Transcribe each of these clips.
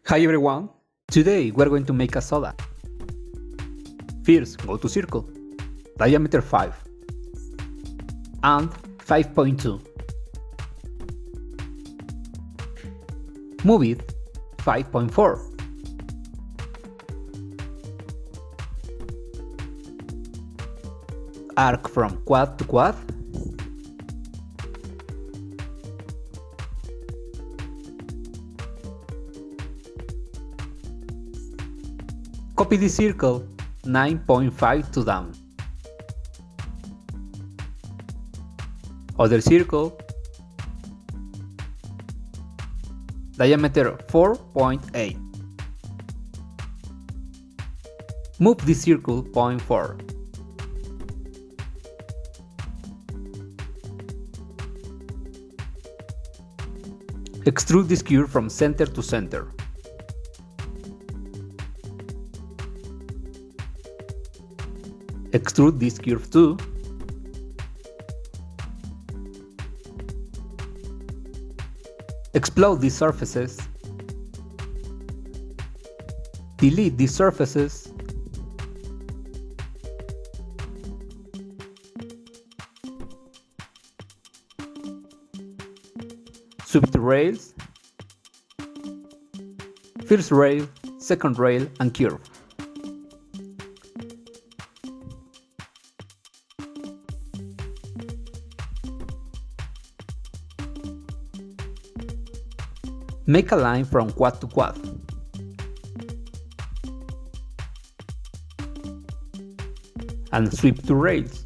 Hi everyone! Today we're going to make a soda. First, go to circle, diameter 5 and 5.2. Move it 5.4. Arc from quad to quad. Copy the circle 9.5 to down. Other circle, diameter 4.8. Move the circle 0.4. Extrude this curve from center to center. Extrude this curve too. Explode these surfaces. Delete these surfaces. Sweep the rails. First rail, second rail, and curve. Make a line from quad to quad. And sweep the rails.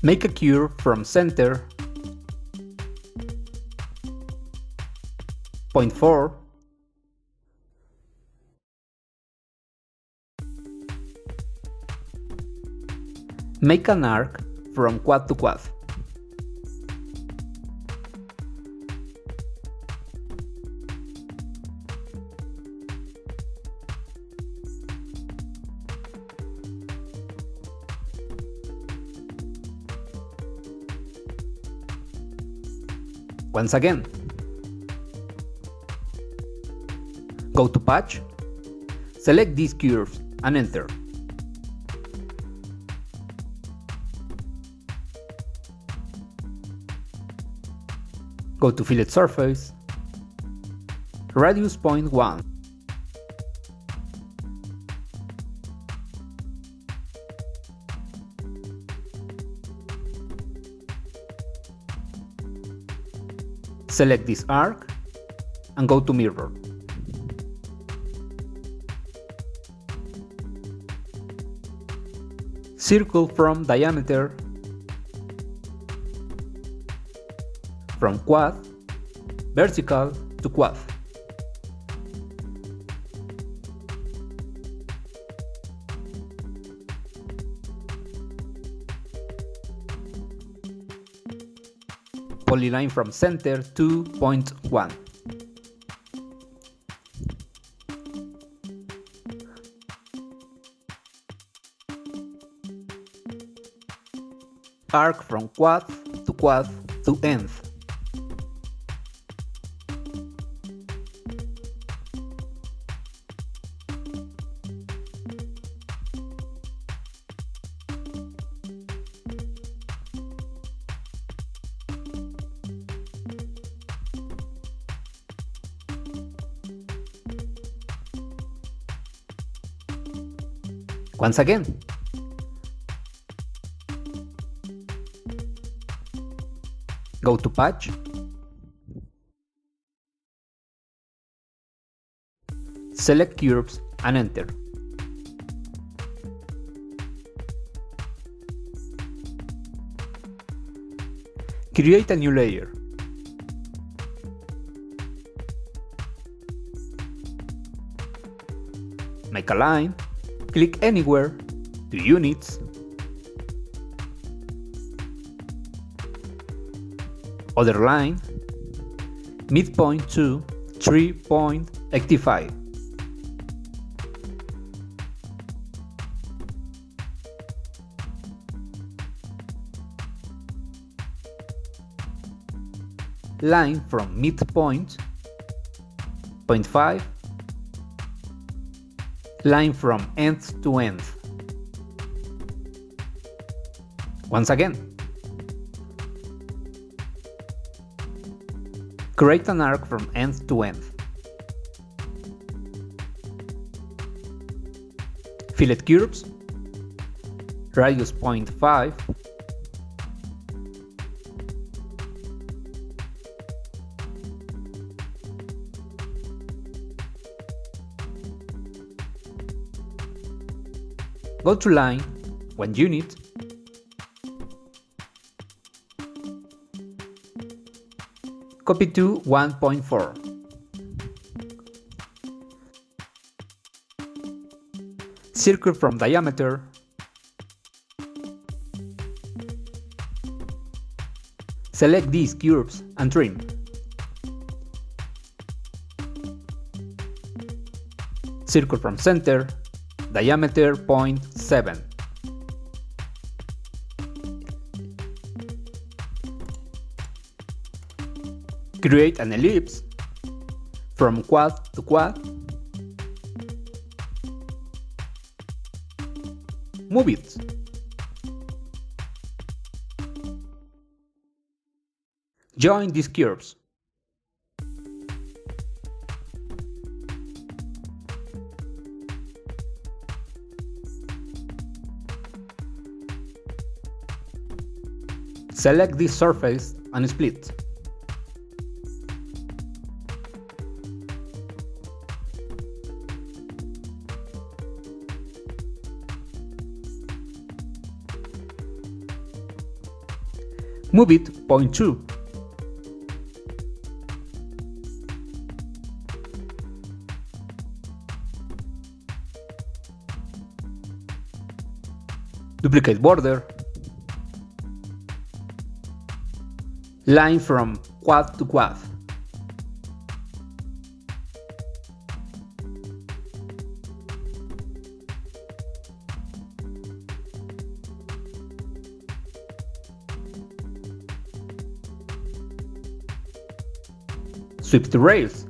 Make a curve from center 0.4. Make an arc from quad to quad. Once again, go to patch, select these curves and enter. Go to fillet surface, radius 0.1. Select this arc and go to mirror. Circle from diameter from quad, vertical to quad. Polyline from center 2.1. Arc from quad to end. Once again, go to patch, select curves and enter. Create a new layer. Make a line. Click anywhere, to units, other line, midpoint to 3.85. line from midpoint, 0.5, line from end to end. Once again, create an arc from end to end. Fillet curves, radius 0.5, go to line, 1 unit, copy to 1.4. Circle from diameter, select these curves and trim. Circle from center, diameter 0.7. Create an ellipse from quad to quad. Move it. Join these curves. Select this surface and split. Move it 0.2. Duplicate border. Line from quad to quad. Sweep the rails.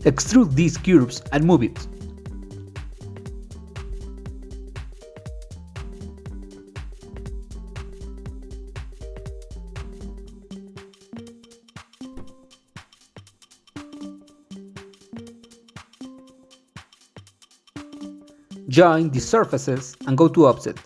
Extrude these curves and move it. Join the surfaces and go to offset.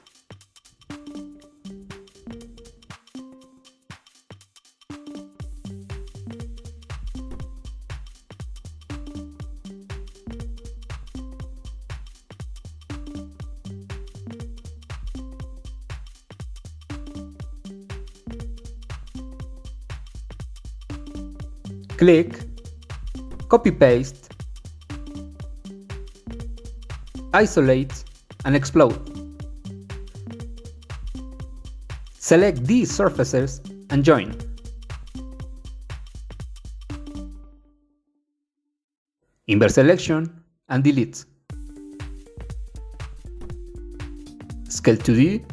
Click, copy paste, isolate and explode. Select these surfaces and join. Invert selection and delete. Scale 2D.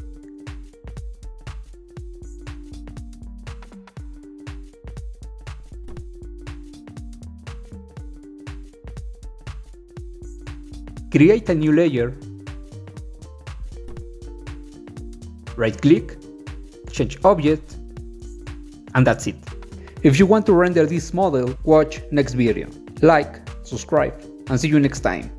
Create a new layer. Right-click, change object, and that's it. If you want to render this model, watch next video. Like, subscribe, and see you next time.